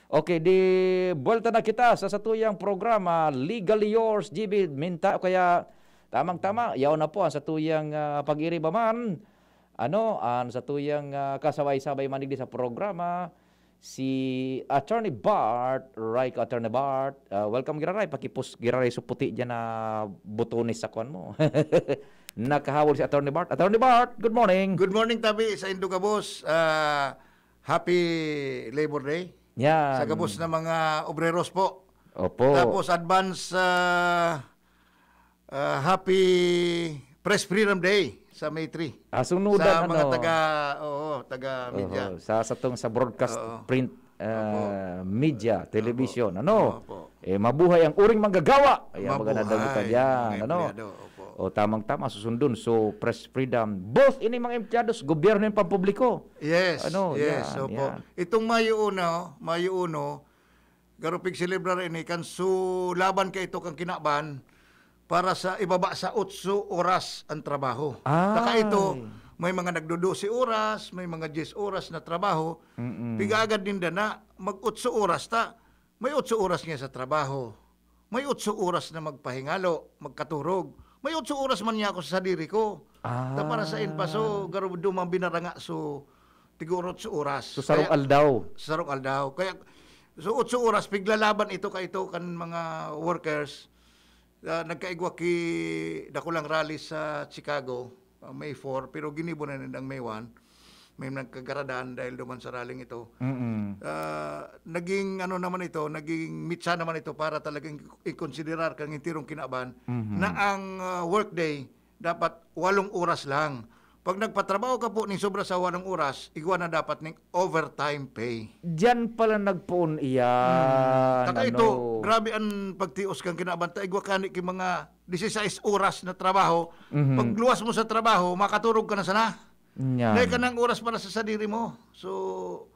Okay, di buwelta na kita sa satuyang programa Legally Yours, GB. Minta kaya tamang-tama, yaw na po ang satuyang pag-iribaman. Ang satuyang kasabay-sabay manig sa programa si Attorney Bart, right, Attorney Bart. Welcome giraray, pakipos giraray suputi diyan na butones sa kwan mo. Nakahawol si Attorney Bart. Attorney Bart, good morning. Good morning tabi sa Indogabos. Happy Labor Day. Yan. Sa gabos na mga obreros po. Opo. Tapos advance Happy Press Freedom Day sa May 3. Sunudan sa mga taga media. Sa broadcast print media, television. Mabuhay ang uring manggagawa. Ayan, magandang yan. Tamang-tama susundon. So, press freedom. Both ini mga emplyados, gobyerno yung pampubliko. Yes. Yes. Yan. Itong Mayo 1, garupig celebrar ini kan laban ka ito kang kinaban para sa ibaba sa 8 oras ang trabaho. Saka ito, may mga nagdo-12 oras, may mga 10 oras na trabaho. Pigagad din na mag-8 oras may 8 oras nga sa trabaho. May 8 oras na magpahingalo, magkaturog. May 8 oras man niya ako sa sadiri ko. Para sa inpaso, garo dumang binaranga tiguro 8 oras. So sarong aldaw. Kaya 8 oras piglalaban ito kan mga workers. Nagkaigwa dakulang rally sa Chicago, May 4, pero ginibo na nindang May 1. May nagkagaradaan dahil duman sa rallying ito. Naging mitsa naman ito para talagang i-considerar kang intirong kinaban na ang workday dapat 8 oras lang. Pag nagpatrabaho ka po ni sobra sa 8 oras, igwa na dapat ng overtime pay. Diyan pala nagpoon iyan. Taka ito, grabe ang pagtios kang kinabanta. Igwa ka ni mga 16 oras na trabaho. Pag luwas mo sa trabaho, makaturog ka na sana. Dahil ka ng oras para sa sadiri mo. So,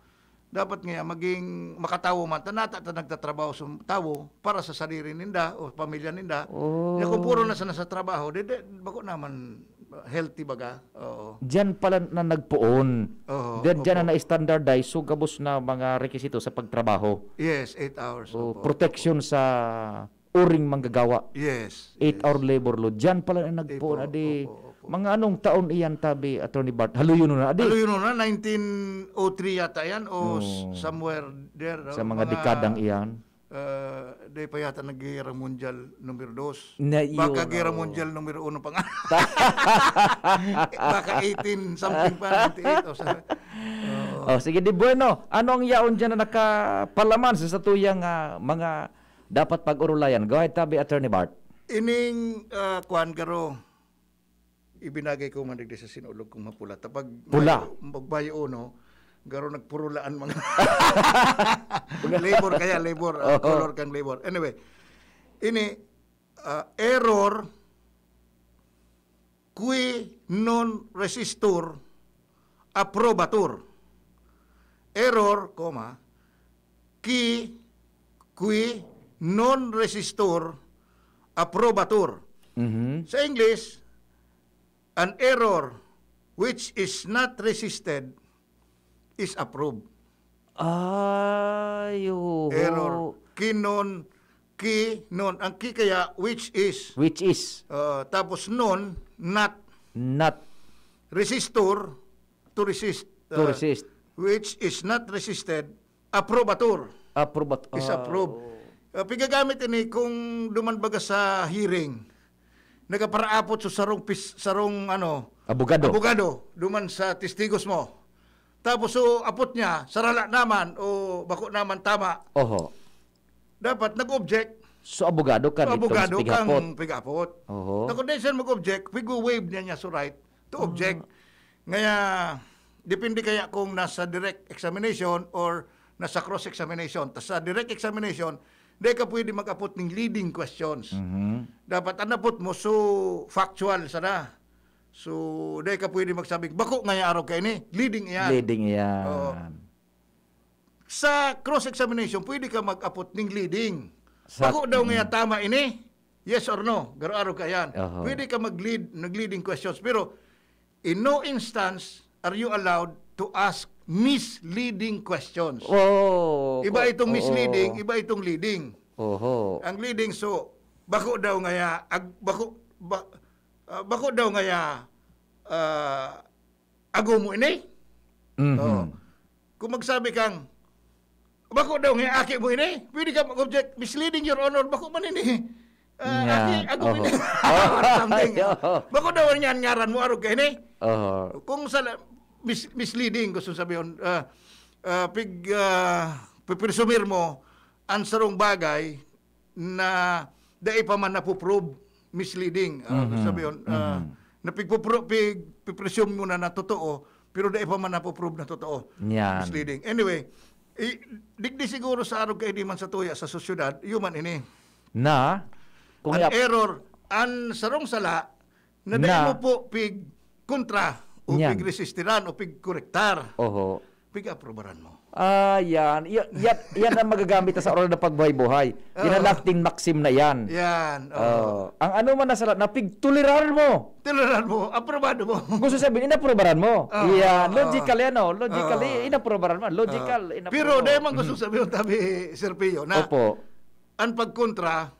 dapat nga maging makatawo man. Tanata nagtatrabaho sa tawo para sa sadiri ninda o pamilya ninda. Kung puro na sana sa trabaho, bako naman healthy baga. Diyan pala na nagpoon. Diyan na na-standardize. So, gabos na mga rekisito sa pagtrabaho. Yes, 8 hours. Protection sa uring manggagawa. Yes. 8-hour labor law. Diyan pala na nagpoon. Mga anong taon iyan tabi, Attorney Bart? Haluyon na, 1903 yata yan o somewhere there. Sa mga dekadang iyan. Di pa yata nag-Gera Mundial numero 2. Baka Gera Mundial numero 1 pa nga. Baka 18 something pa, 98. Sige, di bueno. Ano ang yaon dyan na nakapalaman sa satuyang mga dapat pag-urulayan? Go ahead tabi, Attorney Bart. Ining kuan garo ibinagay ko man sa sinulog kong mapula. Tapag pula. Magbayo garo nagpurulaan mga labor, color kang labor. Anyway, ini error qui non resistur approbatur. Error, qui non resistur approbatur. Sa English, an error which is not resisted is approved. Error. Ki non. Ang ki kaya which is. Tapos non, not. Resistor, to resist. Which is not resisted, approbatur. Is approved. Pigagamit ini kung dumanbaga sa hearing. Nagaparaapot sa sarong abogado duman sa testigos mo. Tapos apot niya sarala naman o bako naman tama. Dapat nag-object. So abogado kang pigapot. Kung di siya mag-object, waive niya so right to object. Ngaya depende kaya kung nasa direct examination or nasa cross examination. Tas sa direct examination, di ka pwede mag-apot ng leading questions. Dapat anapot mo factual sana. So, di ka pwede magsabing, bako ngayong araw ka ini, leading iyan. Sa cross-examination, pwede ka mag-apot ng leading. Bako daw ngayon tama ini, yes or no, garo araw ka yan. Pwede ka nag-leading questions. Pero, in no instance are you allowed to ask misleading questions. Oh. Iba itong misleading, iba itong leading. Oho. Ang leading, so, bako daw ngaya, bako daw ngaya, ago mo ini? Oh. Kung magsabi kang, bako daw ngaya, aki mo ini? Pwede ka mag-object, misleading, Your Honor, bako man ini? Aki, ago mo ini? Something. Bako daw niyan ngaran mo, arog ka ini? Kung sa misleading, gusto sabihin, pipirsumir mo ang sarong bagay na dai pa man napuprove misleading. Gusto sabihin, na pipresume mo na totoo, pero dai pa man napuprove na totoo. Misleading. Anyway, digdi siguro sa arog kay di man sa tuya sa sosyudad, human ini. Na? Kung an error, an sarong sala, na dai mo po pig kontra, o pig resistiran, o pig korektar. Oho. Pig aprobaran mo. Yan. Yan ang magagamit sa oras na pagbuhay-buhay. Ginalakting maxim na yan. Yan. Ang ano man na salat, na pigtuliran mo. Tuliran mo. Aprobado mo. Gusto sabihin, inaprobaran mo. Yan. Logical yan, no? Logically, inaprobaran mo. Logical, inaprobaran. Pero dahil man gusto sabihin, tabi, Sir Pio, na Opo. ang pagkontra,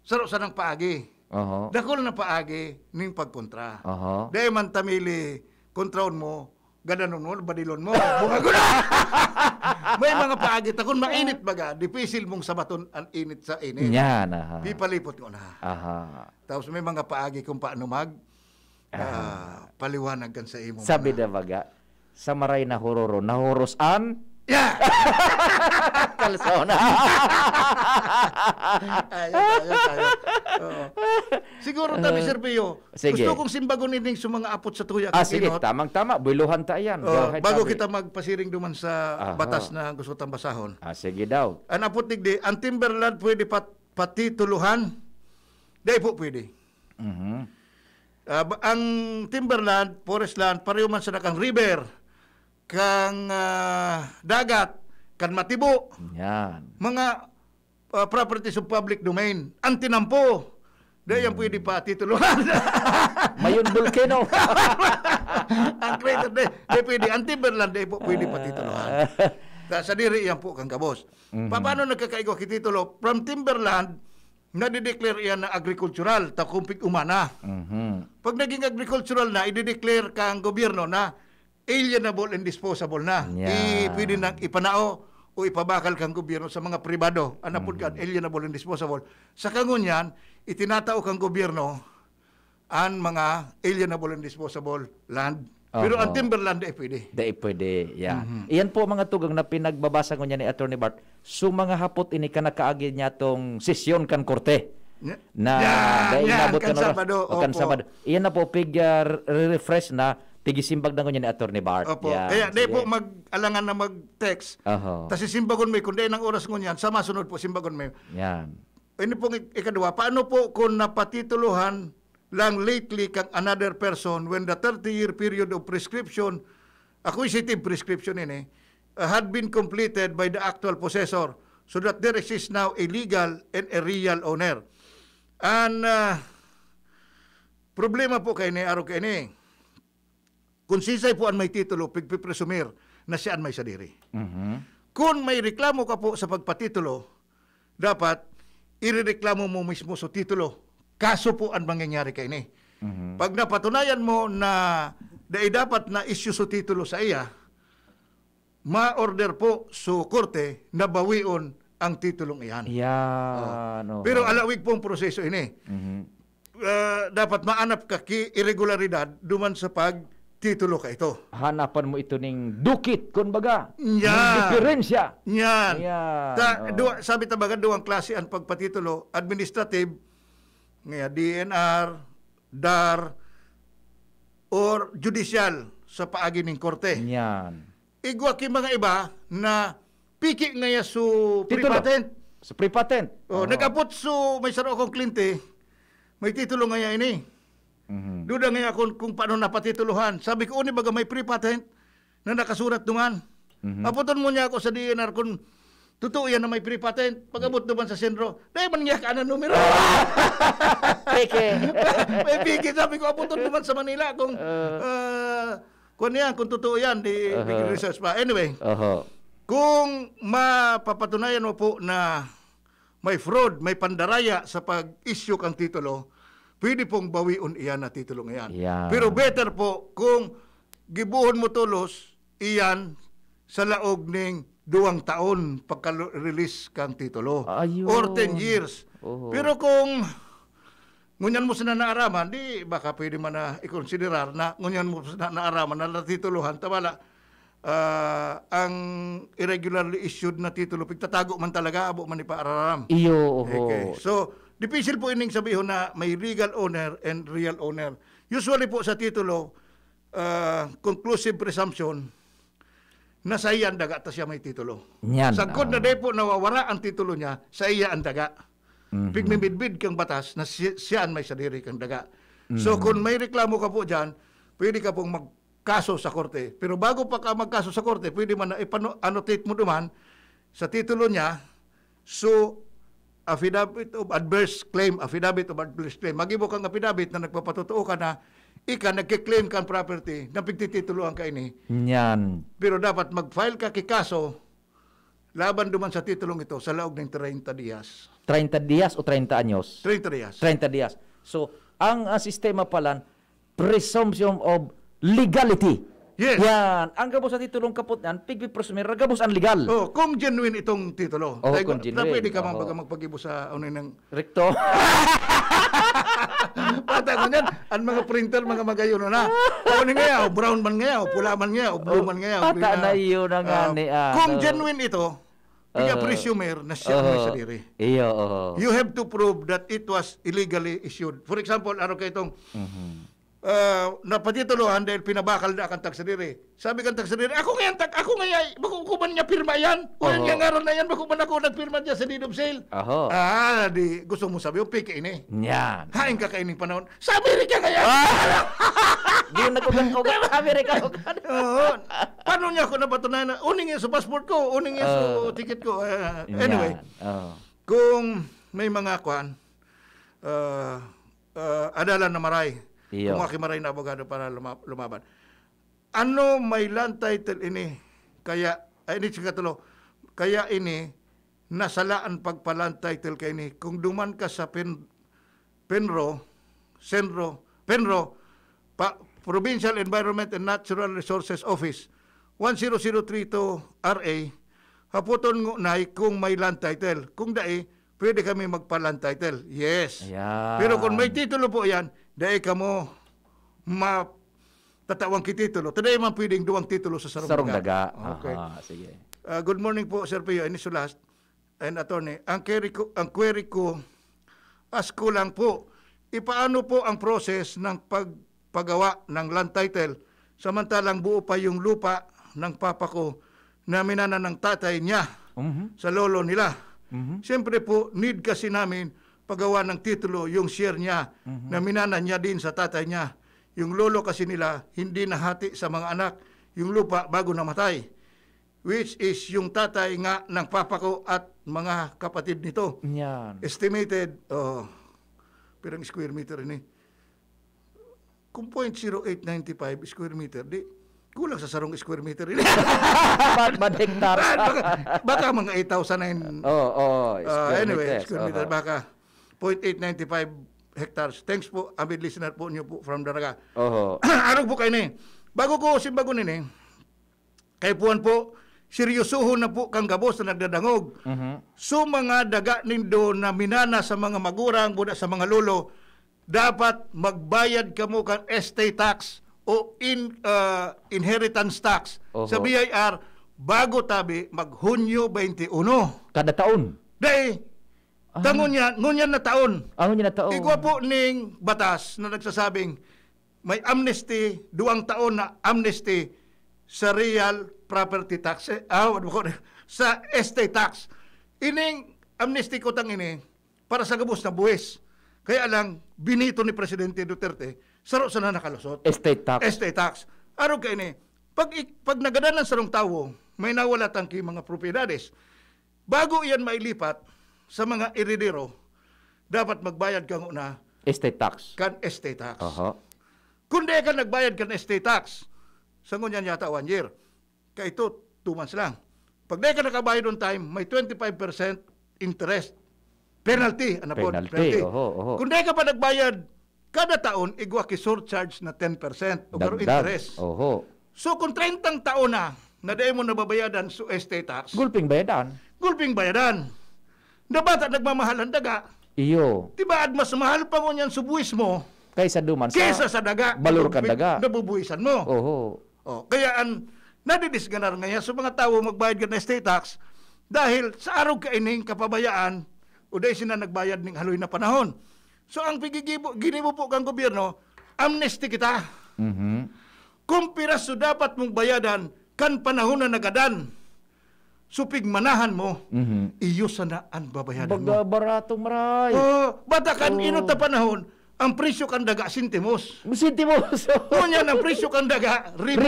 saro sa ng paagi. Oho. Dakol na paagi, ning pagkontra. Oho. Dahil man tamili, kontraon mo, gadanon mo, badilon mo, bungag na. May mga paagi, takon mainit baga, dipisil mong sabaton ang init sa init. Yan, aha. Pipalipot ko na. Aha. Tapos may mga paagi kung paano paliwanag kan sa imo. Sabi na baga, sa maray na hororo, nahurosan? Yeah! Kalsona. Ayos. Siguro tabi, Sir Pio, Sige. gusto kong simbagon ining sa mga apot sa tuya. Sige, tamang-tama. Builuhan ta yan. Bago kita magpasiring duman sa batas na gusto tang basahon. Sige daw. Ang apot digdi, ang timberland pwede patituluhan? Dahil po pwede. Ang timberland, forest land, pareho man sa nakang river, kang dagat, kan matibo. Yan. Mga properties of public domain. Ang tinampo. Dahil yan pwede pa tituluhan. Mayon volcano. Ang crater, dahil pwede. Ang timberland, dahil po pwede pa tituluhan. Sa diri yan po kang kabos. Paano nagkakaigo kititulo? From timberland, nadideclare yan na agricultural, takumpik umana. Pag naging agricultural na, idideclare kang gobyerno na alienable and disposable na. Pwede nang ipanao o ipabakal kang gobyerno sa mga pribado. Anapod ka, alienable and disposable. Sa kangunyan, itinatao kang gobyerno ang mga alienable and disposable land. Pero ang timberland, pwede. Pwede, yan. Iyan po mga tugang na pinagbabasa ko niya ni Atty. Bart. So mga hapot ini ka nakaagi niya tong sesyon kan korte. Inabot kan Sabado. Kan Sabado. Iyan na po refresh na tigisimbag na ko niya ni Atty. Bart. Opo. Kaya di po mag-alangan na mag-text. Tapos simbagon mo, kung di ng oras ko niyan, sa masunod po, simbagon mo. Yan. Ini pong ikadua, paano po kung napatituluhan lang lately kang another person when the 30-year period of prescription, acquisitive prescription ini, had been completed by the actual possessor so that there exists now a legal and a real owner. And problema po kay ni araw kay ni, kung sisay po ang may titulo, pigpipresumir na siya ang may sadiri. Kung may reklamo ka po sa pagpatitulo, dapat irereklamo mo mismo sa titulo. Kaso po ang mangyayari kay ni. Pag napatunayan mo na dapat na issue sa titulo sa iya, ma-order po sa korte na bawion ang titulong iyan. Pero alawig pong proseso ini. Dapat maanap ka ki irregularidad duman sa pagtitulo ka ito. Hanapan mo ito ning dukit, kumbaga. Yan. Diferensya. Yan. Sabi tabaga, duwang klase ang pagpatitulo, administrative, DNR, DAR, or judicial sa paagi ng korte. Yan. Igwa ki mga iba na piki ngaya su pre-patent. Su pre-patent. Nag-apot su may saro akong klinte, may titulo ngaya ini. Duda ngaya kung paano napatituluhan. Sabi ko, baga may pre-patent na nakasurat duman. Aputon mo niya ako sa DNR kung totoo yan na may pre-patent. Pag-abot naman sa sentro, dahil man niya ka na numero. Peke. May piki. Sabi ko, aputon naman sa Manila kung Kung yan, kung totoo yan, di research pa. Anyway, Oho. kung mapapatunayan mo po na may fraud, may pandaraya sa pag-issue kang titulo, pwede pong bawion iyan na titulo ngayon. Yan. Pero better po kung gibuhon mo tulos iyan sa laog ning 2 taon pagka-release kang titulo. Ayun. Or 10 years. Oho. Pero kung ngunyan mo sa naaraman, di baka pwede man na ikonsiderar na ngunyan mo sa naaraman na natituluhan, tabala, ang irregularly issued na titulo, pagtatago man talaga, abo man ipaararam. Iyo, oho. Okay. So, difficile po ining sabihin na may legal owner and real owner. Usually po sa titulo, conclusive presumption, na sa iya ang daga, ta siya may titulo. Yan. Sagkod na depo nawawara ang titulo niya, sa iya ang daga. Pigmimidbid kang batas na siyaan may sadiri kang daga. So kung may reklamo ka po dyan, pwede ka pong magkaso sa korte. Pero bago pa ka magkaso sa korte, pwede man na annotate mo duman sa titulo niya, so affidavit of adverse claim, affidavit of adverse claim. Mag-ibo kang affidavit na nagpapatotoo ka na nagkiklaim kang property na pigtitituloan ka ini. Yan. Pero dapat mag-file ka kikaso laban duman sa titulong ito sa laog ng 30 dias. 30 días o 30 años? 30 dias. 30 días. So, ang sistema pala, presumption of legality. Yes. Yan. Ang gabos sa titulong kapot yan, pigpipresumir, gabos ang legal. Oh, kung genuine itong titulo. Oh, kung genuine. Pwede ka magpagibo sa ano ng Recto. pata ko niyan, ang mga printer, mga magayon na. O ni nga, o brown man nga, o pula man nga, o blue man nga. Pata na yun ang ani. Kung genuine ito, presumer na siya may sarili. Iyo, You have to prove that it was illegally issued. For example, ano kayo itong napatituluhan dahil pinabakal na kang taksadiri. Sabi kang taksadiri, ako ngayon, bakukuman niya pirma yan. Walang niya ngaron na yan, bakukuman ako nagpirma niya sa deed of sale. Oho. Di gusto mo sabi, piki ini. Yan. Hain ka kaining panahon. Sa Amerika kaya! Di yun nagkugan-kugan sa Amerika. Oo. Paano niya ako napatunayan na uning yan sa passport ko, uning yan sa ticket ko. Anyway, kung may mga kwan, adalan na maray, kung makimaray na abogado para lumaban. Ano may land title ini? Kaya, ini sigatulo, kaya ini, nasalaan pagpa-land title kay ini. Kung duman ka sa Penro, Provincial Environment and Natural Resources Office, 10032 RA, haputon ngo nay kung may land title. Kung dai, pwede kami magpa-land title. Yes. Ayan. Pero kung may titulo po yan, dai ka mo tatawang kititulo. Taday man pwedeng 2 titulo sa sarong daga. Okay. Sige. Good morning po, Sir Pio, Inisulast and Attorney. Ang query ko, ask ko lang po, ipaano po ang process ng paggawa ng land title samantalang buo pa yung lupa ng papa ko na minana ng tatay niya sa lolo nila. Siyempre po, need kasi namin paggawa ng titulo yung share niya na minana niya din sa tatay niya. Yung lolo kasi nila hindi nahati sa mga anak yung lupa bago namatay, which is yung tatay nga ng papa ko at mga kapatid nito. Yan. Estimated, pirang square meter ini. Kung 0.0895 square meter, di kulang sa sarong square meter ini. Bad hectare. baka mga 8,000 na yun. Anyway, square meter, baka 0.895 hectares. Thanks po, avid listener po niyo po from Daraga. Ano po kayo ni? Bago ko simbago nini, kay puan po, seryosohon na po kang gabos na nagdadangog. So mga daga nindo na minana sa mga magurang, buda sa mga lolo, dapat magbayad ka mo kang estate tax o inheritance tax sa BIR bago tabi mag-Hunyo 21. Kada taon? Dahil, ngunyan na taon. Ngunyan na taon. Igwa po ning batas na nagsasabing may amnesty, 2 taon na amnesty sa real property tax, sa estate tax. Ining amnesty ko tang ini para sa gabos na buwis. Kaya lang, binito ni Presidente Duterte, saro sa na nakalusot. Estate tax. Estate tax. Araw kayo ni, pag nagadanan sa rong tawo, may nawala tangki mga propiedades. Bago iyan mailipat sa mga heredero, dapat magbayad kang una estate tax. Kan estate tax. Oho. Kung di ka nagbayad kan estate tax, sa ngunyan yata 1 year. Kaya ito, 2 months lang. Pag di ka nakabayad on time, may 25% interest. Penalty. Penalty. Oho. Kung di ka pa nagbayad, kada taon, igwa ki surcharge na 10% o garo interest. Oho. So kung 30 taon na di mo nababayadan sa estate tax, Gulping bayadan. Na bata nagmamahal ang daga. Iyo. Diba, mas mahal pa mo niyan subuis mo Kaysa duman kesa sa daga. balur kan daga. Nabubuisan mo. Oho. Kaya nadidisganar ngayon sa mga tao magbayad ka ng estate tax dahil sa araw kaining kapabayaan o dahil sila nagbayad ng haloy na panahon. So ang ginibo po kang gobyerno, amnesty kita. Kung piraso dapat mong bayadan kan panahon na nagadan. Supig manahan mo, iyo sana ang babayadan mo. Baga baratong maray. Bata kan inot na panahon, ang presyo kan daga sintimos. Sintimos. Ngunyan ang presyo kan daga, ribo.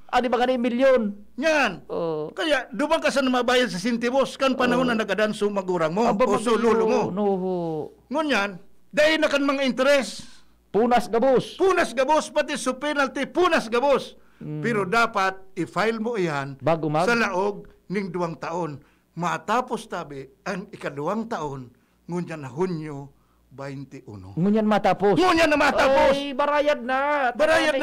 Di ba kanina milyon? Yan. Kaya, dumang ka sa mabayad sa sintimos, kan panahon na nagadan so magurang mo, o so lulo mo. Ngunyan, dahil na kan mga interes. Punas gabos, pati so penalty, punas gabos. Pero dapat, i-file mo iyan sa laog ning 2 taon. Matapos tabi, ang ika-2 taon, ngunyan na Hunyo 21. Ngunyan matapos. Ay, barayad na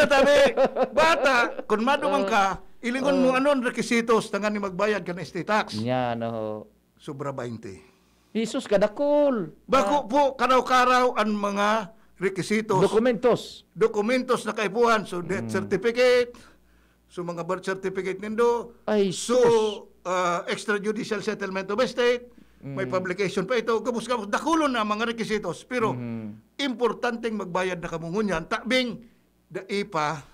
tabi. Bata, kung madumang ka, ilingon mo anon requisitos tangan ni magbayad ka na estate tax. Yan, Sobra 20. Jesus, kadakol. Bako po, karaw-karaw ang mga requisitos. Dokumentos na kaipuhan. So, death certificate, so mga birth certificate nindo, extrajudicial settlement of estate, may publication pa ito, gabos dakulon na mga requisitos, pero importanteng magbayad na kamungunyan, tabing daipa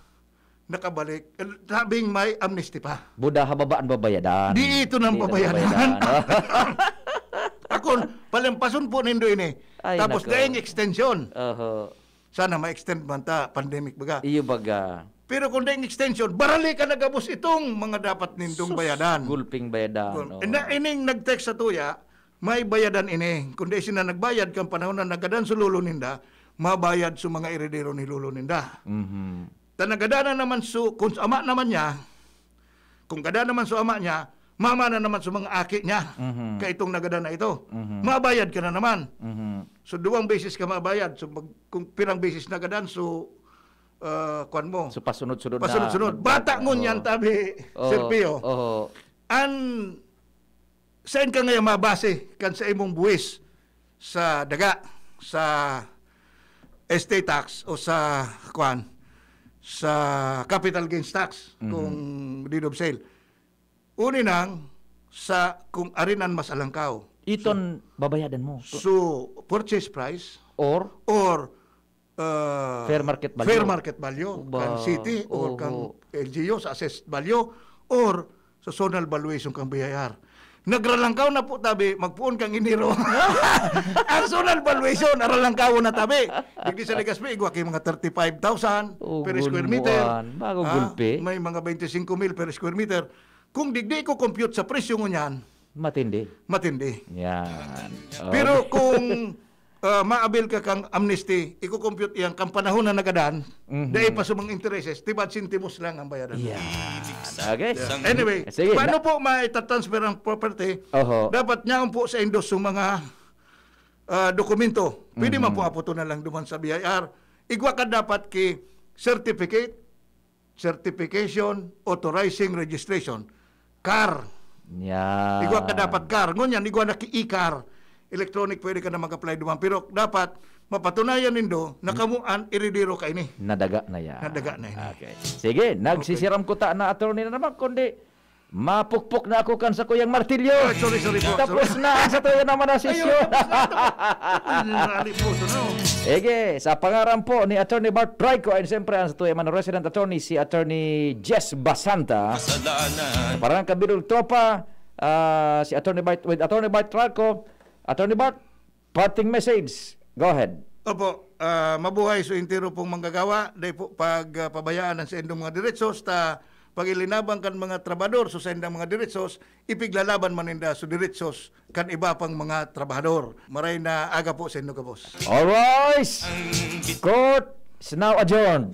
nakabalik, tabing may amnesty pa. Buda hababaan babayadan. Di ito nang babayadan. Akon, palampason po nindo ini. Tapos daing extension. Sana ma-extend man ta, pandemic baga. Iyo baga. Pero kung daing extension, barali ka nagabos itong mga dapat nindong bayadan. Gulping bayadan. Ining nag-text sa tuya, may bayadan ini. Kung di sila nagbayad kang panahon na nagadan sa lulo ninda, mabayad sa mga eredero ni lulo ninda. Tanagada na naman kung ama naman niya, kung gada naman sa ama niya, mama na naman sa mga aki niya, kaya itong nagada na ito. Mabayad ka na naman. So 2 beses ka mabayad. So kung pirang beses nagadan, so kuan mo. So pasunod-sunod. Bata ngunyan tabi, Serpio. Saan ka ngayon mabase kan sa imong buwis sa daga, sa estate tax o sa kuan, sa capital gains tax kung deed of sale. Uni nang sa kung arinan mas alangkaw. Iton babayadan mo. So purchase price or fair market value kan city or kan LGU sa assessed value or sa zonal valuation kang BIR. Nagralangkaw na po tabi, magpuon kang iniro. Ang zonal valuation, aralangkaw na tabi. Digdi sa Legazpi, igwa kay mga 35,000 per square meter. Bago gulpi. May mga 25,000 per square meter. Kung digdi ko compute sa presyo mo niyan, matindi. Yan. Pero kung maabil ka kang amnesty, i-compute yan kang panahon na nagadan, dahil pa sa mga intereses, tibad sintimos lang ang bayaran. Yan. Okay. Anyway, sige, paano po maitatransfer ang property? Dapat niya po sa indos yung mga dokumento. Pwede man po aputo na lang duman sa BIR. Igwa ka dapat ki certification, authorizing registration. CAR. Yeah. Igwa ka dapat CAR. Ngunyan, igwa na ki-e-CAR. Electronic pwede ka na mag-apply duman. Pero dapat mapatunayan nindo na kamuan iridiro ka ini. Nadaga na yan. Okay. Sige, nagsisiram ko ta na attorney na naman, kundi mapukpok na ako kan sa Kuyang Martilyo. Sorry po. Tapos na ang sa tuyo naman na sesyon. Sige, sa pangaran po ni Attorney Bart Trico ay siyempre ang sa tuyo man resident attorney si Attorney Jess Basanta. Parang kabirong tropa si Attorney Bart with Attorney Bart Trico. Attorney Bart, parting message. Go ahead. Opo, mabuhay so intero pong manggagawa. Dahil po pagpabayaan sa indong mga diretsos, pag ilinabang kan mga trabador so sa indang mga diretsos, ipiglalaban maninda so diretsos kan iba pang mga trabador. Maray na aga po sa indong kapos. All right. Court is now adjourned.